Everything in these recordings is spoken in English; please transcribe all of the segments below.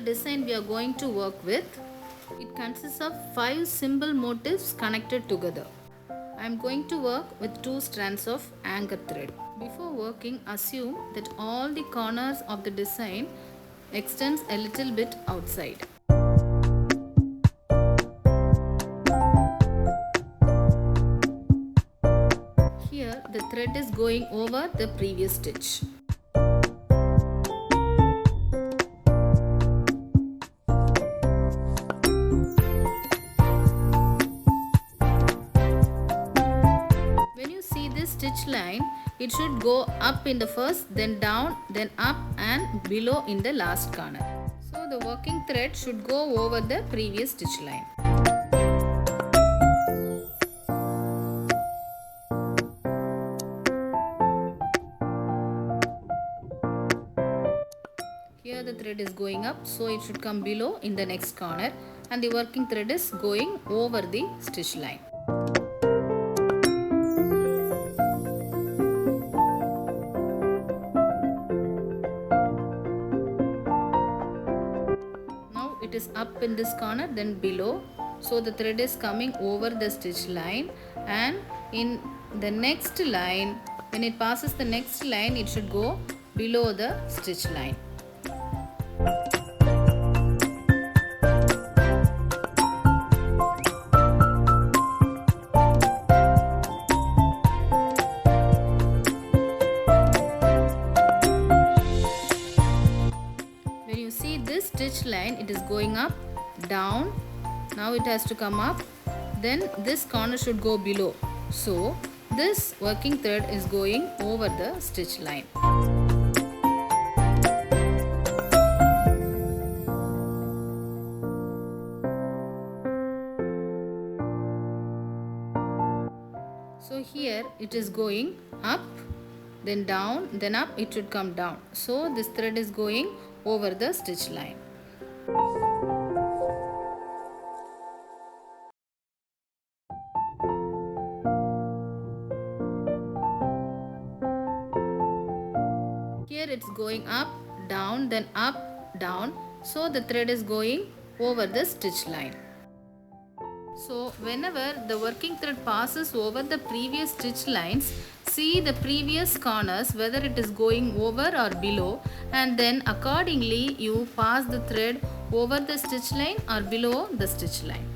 design we are going to work with, it consists of 5 simple motifs connected together. I am going to work with 2 strands of anchor thread. Before working, assume that all the corners of the design extends a little bit outside. Here the thread is going over the previous stitch. Stitch line, it should go up in the first, then down, then up and below in the last corner. So the working thread should go over the previous stitch line. Here the thread is going up, so it should come below in the next corner, and the working thread is going over the stitch line. It is up in this corner, then below, so the thread is coming over the stitch line, and in the next line, when it passes the next line, it should go below the stitch line. Stitch line, it is going up, down, now it has to come up, then this corner should go below, so this working thread is going over the stitch line. So here it is going up, then down, then up, it should come down, so this thread is going over the stitch line. Here it's going up, down, then up, down, so the thread is going over the stitch line. So whenever the working thread passes over the previous stitch lines, see the previous corners whether it is going over or below, and then accordingly you pass the thread over the stitch line or below the stitch line.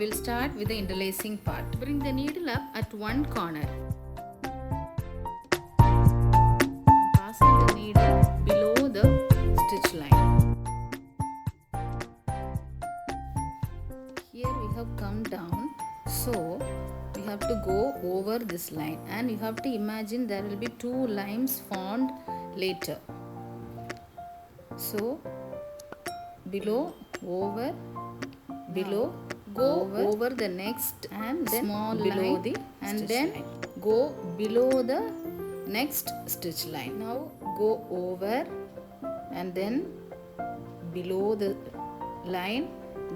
will start with the interlacing part. Bring the needle up at one corner. Passing the needle below the stitch line. Here we have come down, so we have to go over this line, and you have to imagine there will be two lines formed later. So below, over, below, go over the next and then small below line, and then line. Go below the next stitch line. Now go over and then below the line,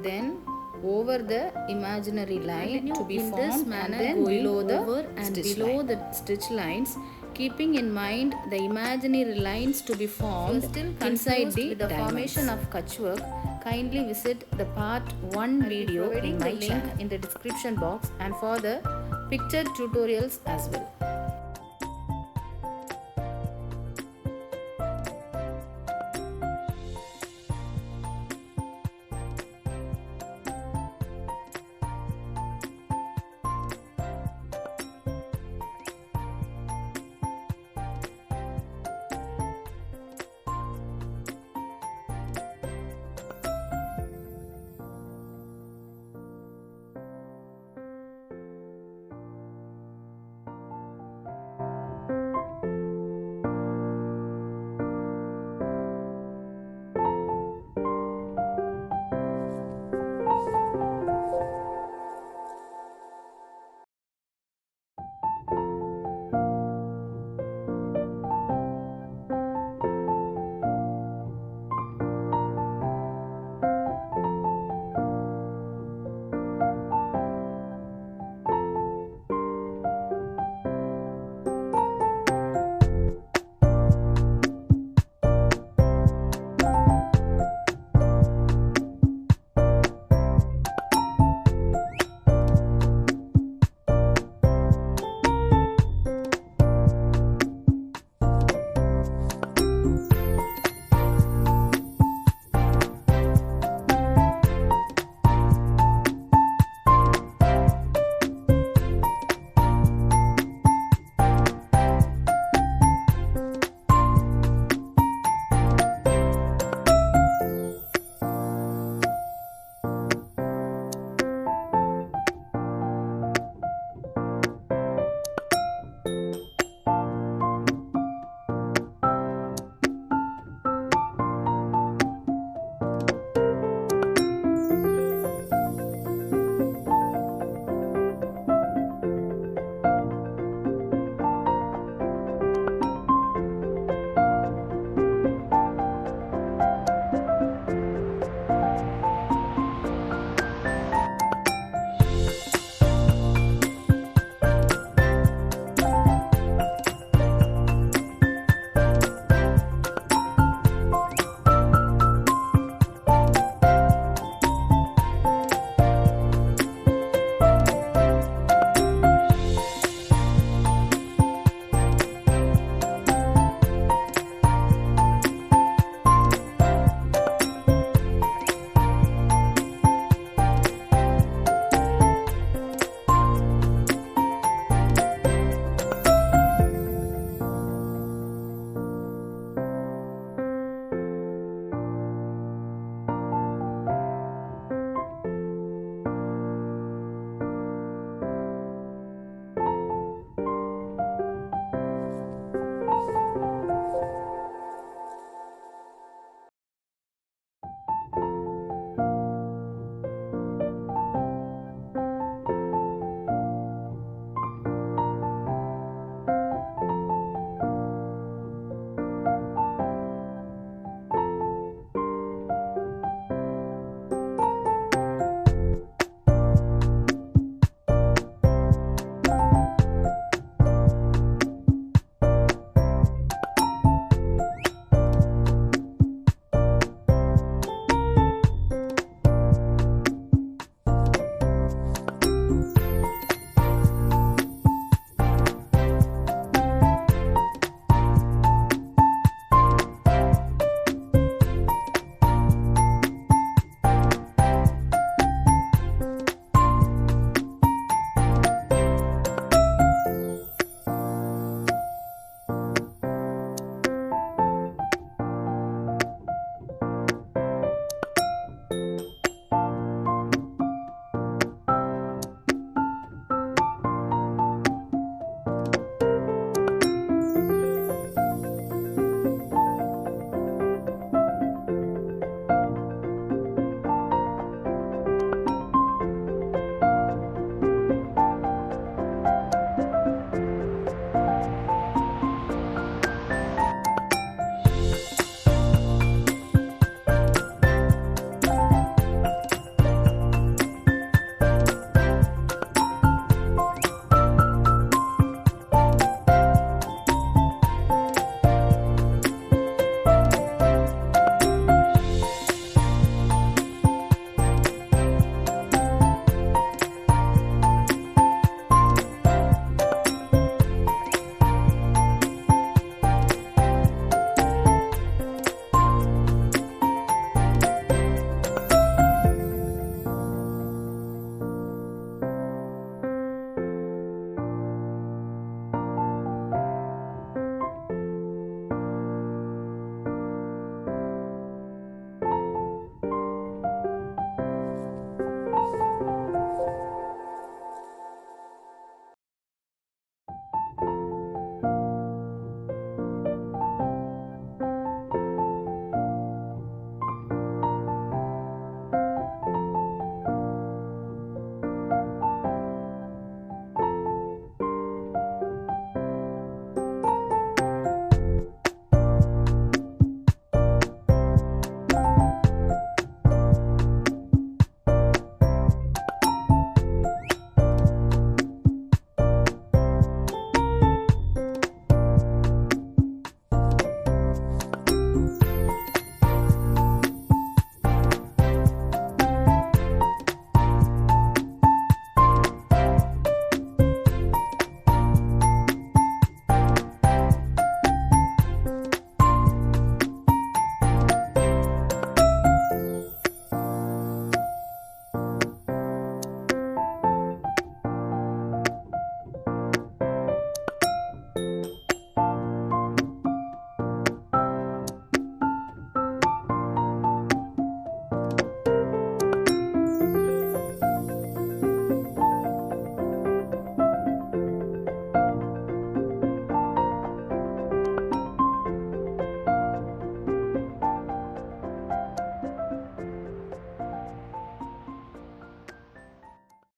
then over the imaginary line to be formed, this manner, and then below the stitch lines, keeping in mind the imaginary lines to be formed inside the formation of Kutchwork. Kindly visit the part 1 video in my channel in the description box, and for the picture tutorials as well.